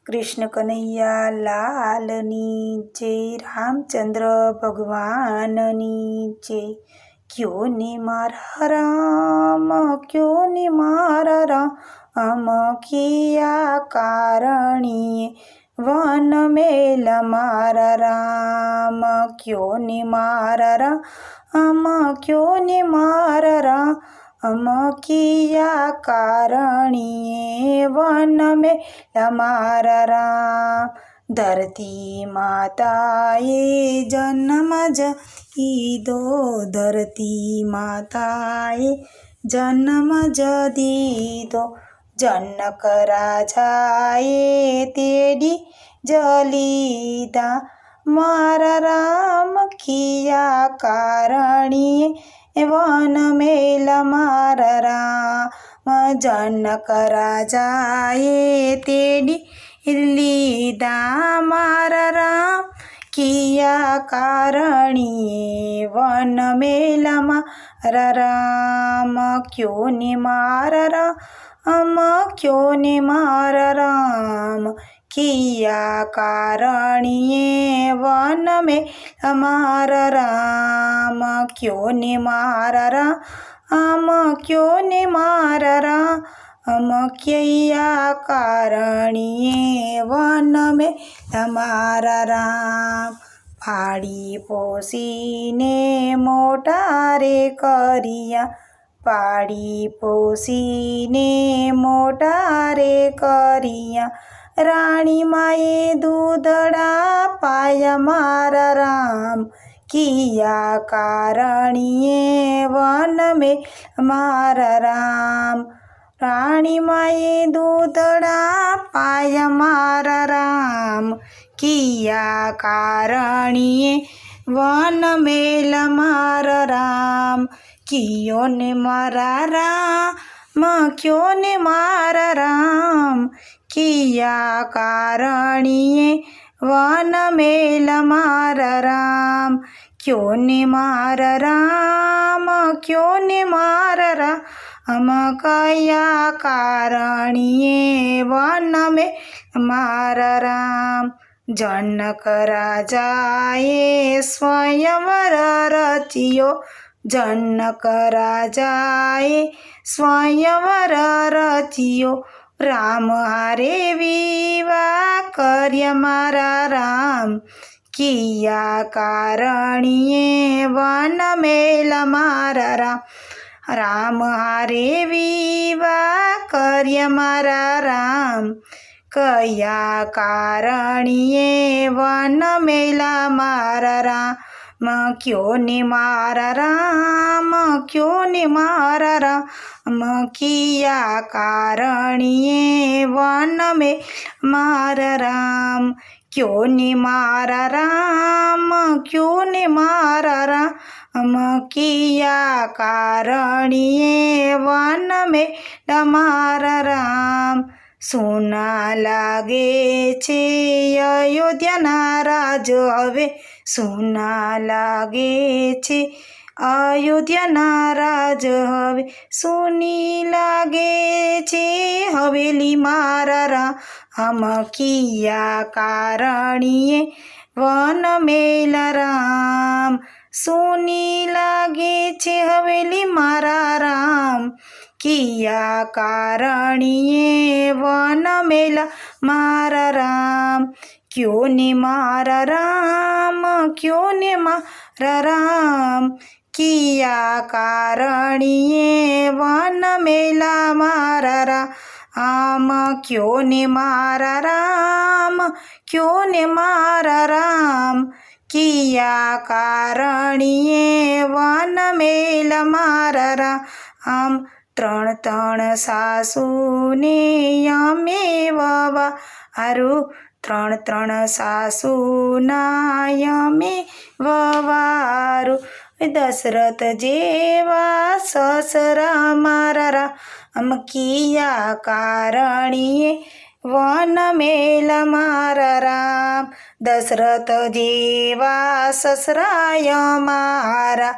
કૃષ્ણ કનૈયા લાલની જય, રામચંદ્ર ભગવાનની જય। ક્યો ને મારા રામ, ક્યો ને મારા રામ, કિયા કારણીએ વન મેલ મારા રામ। ક્યો ને મારા રામ, ક્યો ને મારા રામ, કિયા કારણીએ વન મેલ મારા રામ। ધરતી માતાએ જન્મ જ દીધો, ધરતી માતાએ જન્મ જ દીધો, જનક રાજાએ તેડી જ લીધા મારા રામ, કિયા કારણીએ વન મેલ મારા રામ। જનક રાજાએ તેડી લીધા મારા રામ, કિયા કારણીએ વન મેલ મારા રામ। ક્યો ને મારા રામ, ક્યો ને મારા રામ, કિયા કારણીએ વન મેલ મારા રામ। ક્યો ને મારા રામ, ક્યો ને મારા રામ, કિયા કારણીએ વન મેલ મારા રામ। પાળી પોસીને મોટા રે કર્યા, પાળી પોસીને મોટા રે કર્યા, રાણી માએ દૂધડા પાયા મારા રામ, કિયા કારણીએ વન મેલ મારા રામ। રાણી માએ દૂધડા પાયા મારા રામ, કિયા કારણીએ વન મેલ મારા રામ। કિયો ને મારા રામ, ક્યો ને મારા રામ, કિયા કારણીએ વન મેલ મારા રામ। ક્યો ને મારા રામ, ક્યો ને મારા રામ, કયા કારણીએ વન મેલ મારા રામ। જનક રાજાએ સ્વયંવર રચ્યો, જનક રાજાએ સ્વયંવર રચ્યો, રામ હારે વિવાહ કર્યા મારા રામ, કિયા કારણીએ વન મેલ મારા રામ। રામ હારે વિવાહ કર્યા મારા રામ, કયા કારણીએ વન મેલ મારા રામ। ક્યો ને મારા રામ, ક્યો ને મારા રામ, કિયા કારણીએ વન મેલ મારા રામ। ક્યો ને મારા રામ, ક્યો ને મારા રામ, કિયા કારણીએ વન મેલ મારા રામ। સોના લાગે છે અયોધ્યાના રાજ હવે, સોના લાગે છે અયોધ્યાના રાજ હવે, સોની લાગે છે હવેલી મારા રામ, કિયા કારણીએ વન મેલ રામ। સોની લાગે છે હવેલી મારા રામ, કિયા કારણીએ વન મેલ મારા રામ। ક્યો ને મારા રામ, ક્યો ને મારા રામ, કિયા કારણીએ વન મેલ મારા રામ। ક્યો ને મારા રામ, ક્યો ને મારા રામ, કિયા કારણીએ વન મેલ મારા રામ। ત્રણ ત્રણ સાસુને અમે વવારું, ત્રણ ત્રણ સાસુના અમે વવારું, દશરથ જેવા સસરા મારા રામ, કિયા કારણીએ વન મેલ મારા રામ। દશરથ જેવા સસરાય મારા,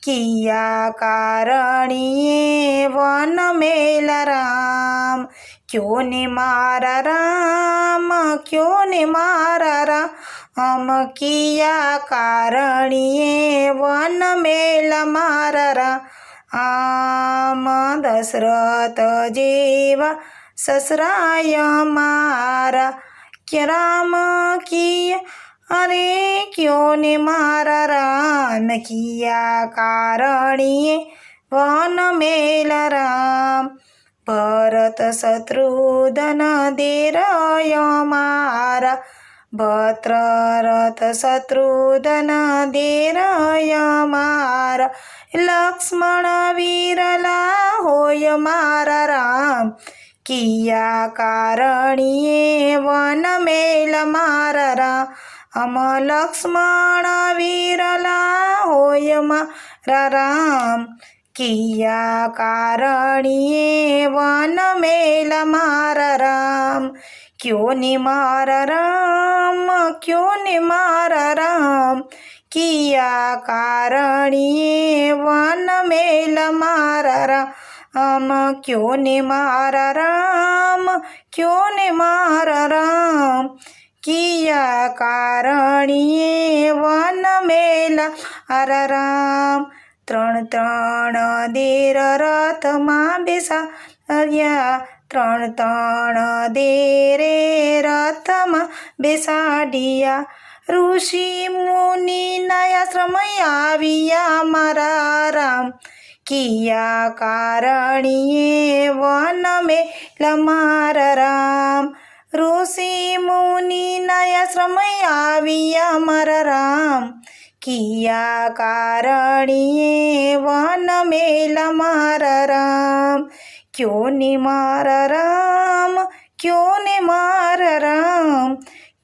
કિયા કારણીએ વન મેલ રામ। ક્યો ને મારા રામ, क्यों ने मारा राम किया कारणिए वन मेला मारा राम दशरथ जेवा ससराय मारा क्या राम किया अरे क्यों ने मारा राम किया कारणिए वन मेला राम भरत शत्रुधन देरय मारा भद्र रथ शत्रुधन देरय मारा लक्ष्मण वीरला होय मारा राम किया कारणिए वन मेल मारा राम लक्ष्मण वीरला होय मारा राम किया कारणिए वन मेल मारा राम क्यों ने मारा राम क्यों ने मारा राम किया कारणिए वन मेल मारा राम क्यों ने मारा राम क्यों ने मारा राम किया कारणिए वन मेल मारा राम त्रण त्रण देर रथમાં બેસાડ્યા ત્રણ ત્રણ દેરે રથમાં બેસાડ્યા ઋષિ મુનિના આશ્રમ આવ્યા મારા રામ કિયા કારણીએ વન મેલ મારા રામ ઋષિ મુનિના આશ્રમ આવ્યા મારા રામ किया कारणिए वन मेल मारा राम क्यों ने मारा राम क्यों ने मारा राम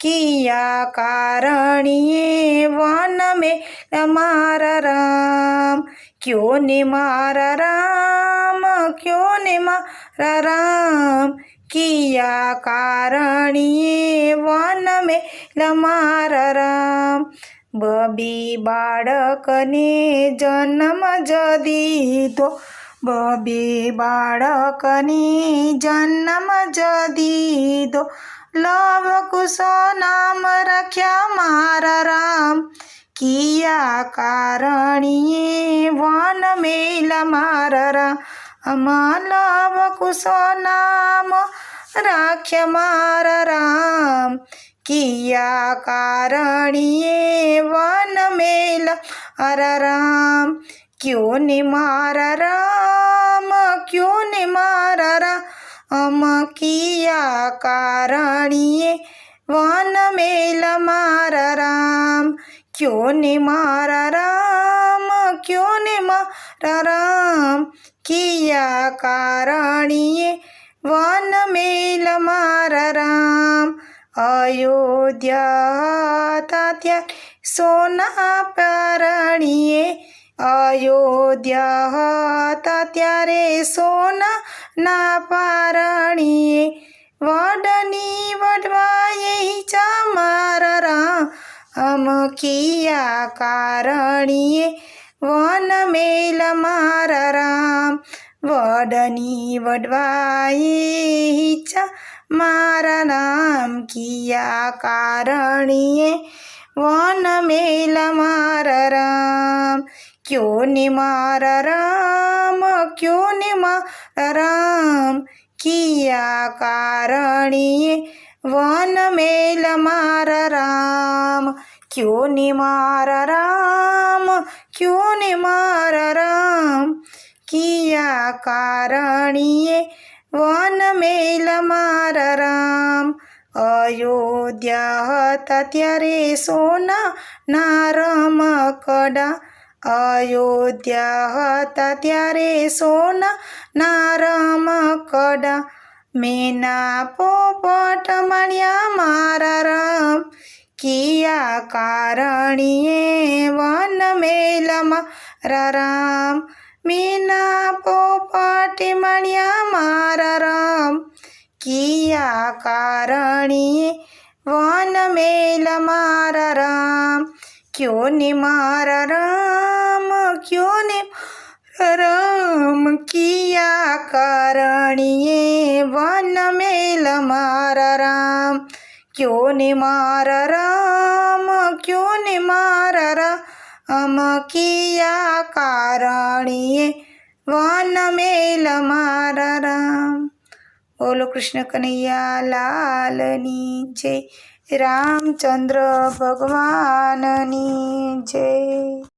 किया कारणिए वन मेल मारा राम क्यों ने मारा राम क्यों ने मारा राम किया कारणिए वन मेल मारा राम બબે બાળકને જન્મ જ દીધો બબે બાળકને જન્મ જ દીધો લવ કુશ નામ રાખ્યા મારા રામ કિયા કારણીએ વન મેલ મારા રામ લવ કુશ નામ રાખ્યા મારા રામ किया कारणिए वन मेल मारा राम क्यों ने मारा राम क्यों ने मारा राम किया कारणिए वन मेल मारा राम क्यों ने मारा राम क्यों ने मारा राम किया कारणिए वन मेल मारा राम અયોધ્યા હતા ત્યારે સોના પારણીએ અયોધ્યા હતા ત્યારે સોના પારણીએ વડની વડવાએ ઈચ્છા મારા રામ કિયા કારણીએ વન મેલ મારા રામ વડની વડવાએ ઈચ્છા मारा नाम किया कारणिए वन मेल मारा राम क्यों ने मारा राम क्यों ने मारा राम किया कारणिए वन मेल मारा राम क्यों ने मारा राम क्यों ने मारा राम किया कारणिए वन मेल मारा राम અયોધ્યા હતા ત્યારે સોના રમકડા અયોધ્યા હતા ત્યારે સોના રમકડા મેના પોપટ માણ્યા મારા રામ કિયા કારણીએ વન મેલ મારા રામ मीना पोपट मणिया मारा राम किया कारणिए वन मेल मारा राम क्यों ने मारा राम क्यों ने राम किया कारणिए वन मेल मारा राम ક્યો ને મારા રામ, ક્યો ને મારા રામ, કિયા કારણીએ વન મેલ મારા રામ. બોલો કૃષ્ણ કનૈયા લાલની જય, રામચંદ્ર ભગવાનની જય.